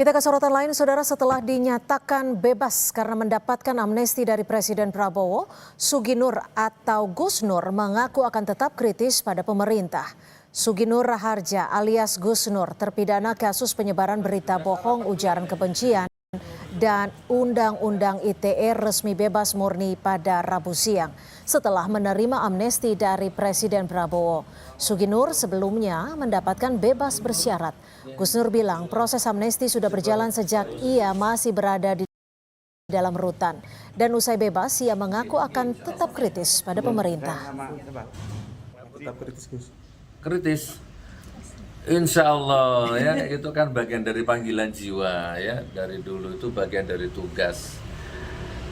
Kita ke sorotan lain, saudara. Setelah dinyatakan bebas karena mendapatkan amnesti dari Presiden Prabowo, Sugi Nur atau Gus Nur mengaku akan tetap kritis pada pemerintah. Sugi Nur Raharja alias Gus Nur terpidana kasus penyebaran berita bohong, ujaran kebencian, dan Undang-Undang ITE resmi bebas murni pada Rabu siang setelah menerima amnesti dari Presiden Prabowo. Sugi Nur sebelumnya mendapatkan bebas bersyarat. Gus Nur bilang proses amnesti sudah berjalan sejak ia masih berada di dalam rutan. Dan usai bebas, ia mengaku akan tetap kritis pada pemerintah. Tetap kritis, Gus. Kritis. Insya Allah ya, itu kan bagian dari panggilan jiwa ya, dari dulu itu bagian dari tugas.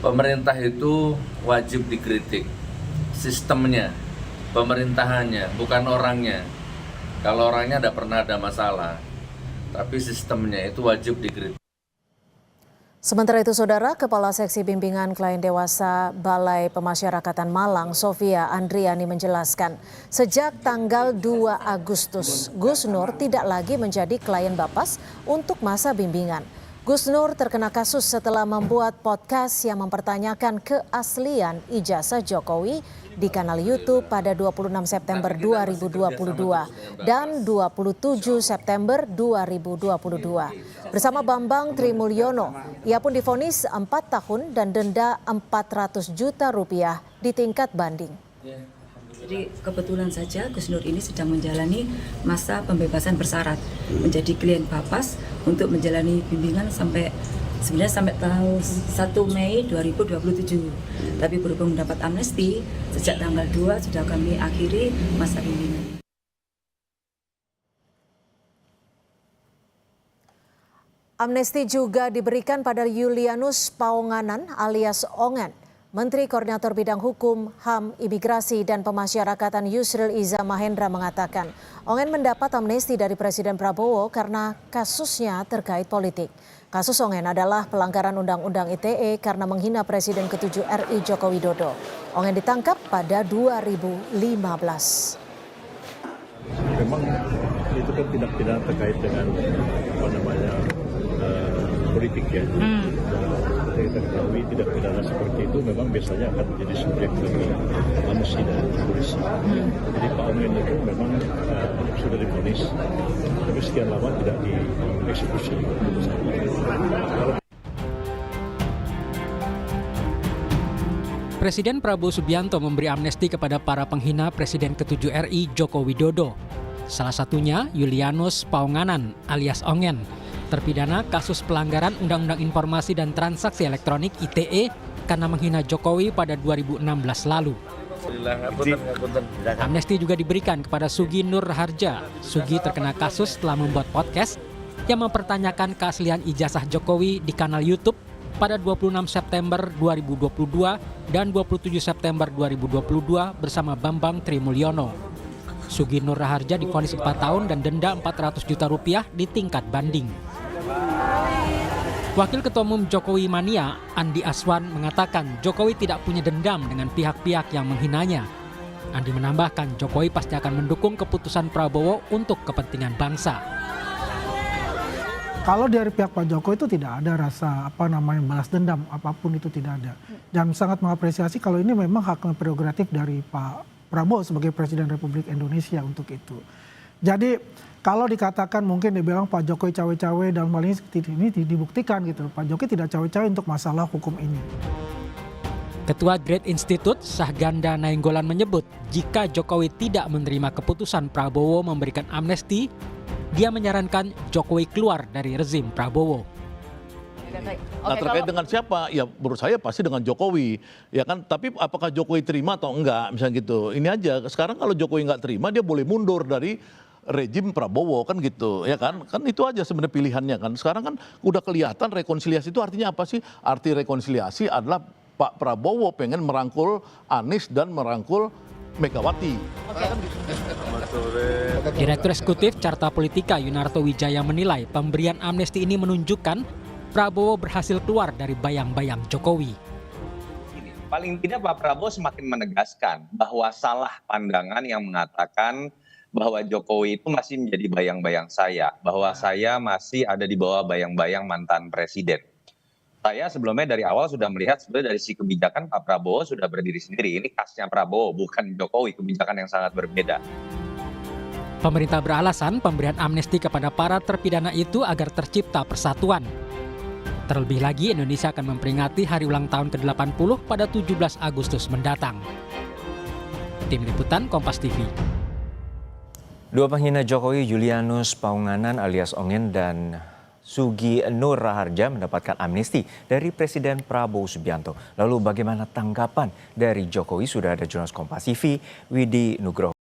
Pemerintah itu wajib dikritik, sistemnya, pemerintahannya, bukan orangnya. Kalau orangnya tidak pernah ada masalah, tapi sistemnya itu wajib dikritik. Sementara itu, saudara, Kepala Seksi Bimbingan Klien Dewasa Balai Pemasyarakatan Malang, Sofia Andriani menjelaskan, sejak tanggal 2 Agustus, Gus Nur tidak lagi menjadi klien Bapas untuk masa bimbingan. Gus Nur terkena kasus setelah membuat podcast yang mempertanyakan keaslian ijazah Jokowi di kanal YouTube pada 26 September 2022 dan 27 September 2022. Bersama Bambang Trimulyono, ia pun divonis 4 tahun dan denda 400 juta rupiah di tingkat banding. Jadi kebetulan saja Gus Nur ini sedang menjalani masa pembebasan bersyarat menjadi klien Bapas untuk menjalani bimbingan sampai tahun 1 Mei 2027. Tapi berhubung mendapat amnesti sejak tanggal 2 sudah kami akhiri masa bimbingan. Amnesti juga diberikan pada Julianus Paonganan alias Ongen. Menteri Koordinator Bidang Hukum, HAM, Imigrasi, dan Pemasyarakatan Yusril Iza Mahendra mengatakan Ongen mendapat amnesti dari Presiden Prabowo karena kasusnya terkait politik. Kasus Ongen adalah pelanggaran Undang-Undang ITE karena menghina Presiden ke-7 RI Joko Widodo. Ongen ditangkap pada 2015. Memang itu kan tindak pidana terkait dengan politik ya. Kita ketahui tidak pidana seperti itu memang biasanya akan menjadi subjek bagi amnesti dari polisi. Jadi Pak Ongen itu memang sudah divonis, tapi sekian lama tidak dieksekusi. Presiden Prabowo Subianto memberi amnesti kepada para penghina Presiden ke-7 RI Joko Widodo. Salah satunya Julianus Paonganan alias Ongen, terpidana kasus pelanggaran Undang-Undang Informasi dan Transaksi Elektronik ITE karena menghina Jokowi pada 2016 lalu. Amnesti juga diberikan kepada Sugi Nur Raharja. Sugi terkena kasus setelah membuat podcast yang mempertanyakan keaslian ijazah Jokowi di kanal YouTube pada 26 September 2022 dan 27 September 2022 bersama Bambang Trimulyono. Sugi Nur Raharja divonis 4 tahun dan denda 400 juta rupiah di tingkat banding. Wakil Ketua Umum Jokowi Mania, Andi Aswan, mengatakan Jokowi tidak punya dendam dengan pihak-pihak yang menghinanya. Andi menambahkan Jokowi pasti akan mendukung keputusan Prabowo untuk kepentingan bangsa. Kalau dari pihak Pak Jokowi itu tidak ada rasa balas dendam, apapun itu tidak ada. Dan sangat mengapresiasi kalau ini memang hak prerogatif dari Pak Prabowo sebagai Presiden Republik Indonesia untuk itu. Jadi kalau dikatakan mungkin dibilang Pak Jokowi cawe-cawe dan hal ini dibuktikan gitu. Pak Jokowi tidak cawe-cawe untuk masalah hukum ini. Ketua Great Institute Sahganda Nainggolan menyebut jika Jokowi tidak menerima keputusan Prabowo memberikan amnesti, dia menyarankan Jokowi keluar dari rezim Prabowo. Nah terkait dengan siapa? Ya menurut saya pasti dengan Jokowi, ya kan. Tapi apakah Jokowi terima atau enggak, misalnya gitu. Ini aja. Sekarang kalau Jokowi enggak terima, dia boleh mundur dari rejim Prabowo kan gitu, ya kan. Kan itu aja sebenarnya pilihannya kan. Sekarang kan udah kelihatan rekonsiliasi itu artinya apa sih? Arti rekonsiliasi adalah Pak Prabowo pengen merangkul Anies dan merangkul Megawati. Direktur Eksekutif Carta Politika Yunarto Wijaya menilai pemberian amnesti ini menunjukkan Prabowo berhasil keluar dari bayang-bayang Jokowi. Paling tidak Pak Prabowo semakin menegaskan bahwa salah pandangan yang mengatakan bahwa Jokowi itu masih menjadi bayang-bayang saya, bahwa saya masih ada di bawah bayang-bayang mantan presiden. Saya sebelumnya dari awal sudah melihat sebenarnya dari sisi kebijakan Pak Prabowo sudah berdiri sendiri. Ini khasnya Prabowo, bukan Jokowi, kebijakan yang sangat berbeda. Pemerintah beralasan pemberian amnesti kepada para terpidana itu agar tercipta persatuan. Terlebih lagi, Indonesia akan memperingati hari ulang tahun ke-80 pada 17 Agustus mendatang. Tim Liputan Kompas TV. Dua penghina Jokowi, Julianus Paunganan alias Ongen dan Sugi Nur Raharja mendapatkan amnesti dari Presiden Prabowo Subianto. Lalu bagaimana tanggapan dari Jokowi? Sudah ada jurnalis Kompas TV, Widi Nugroho.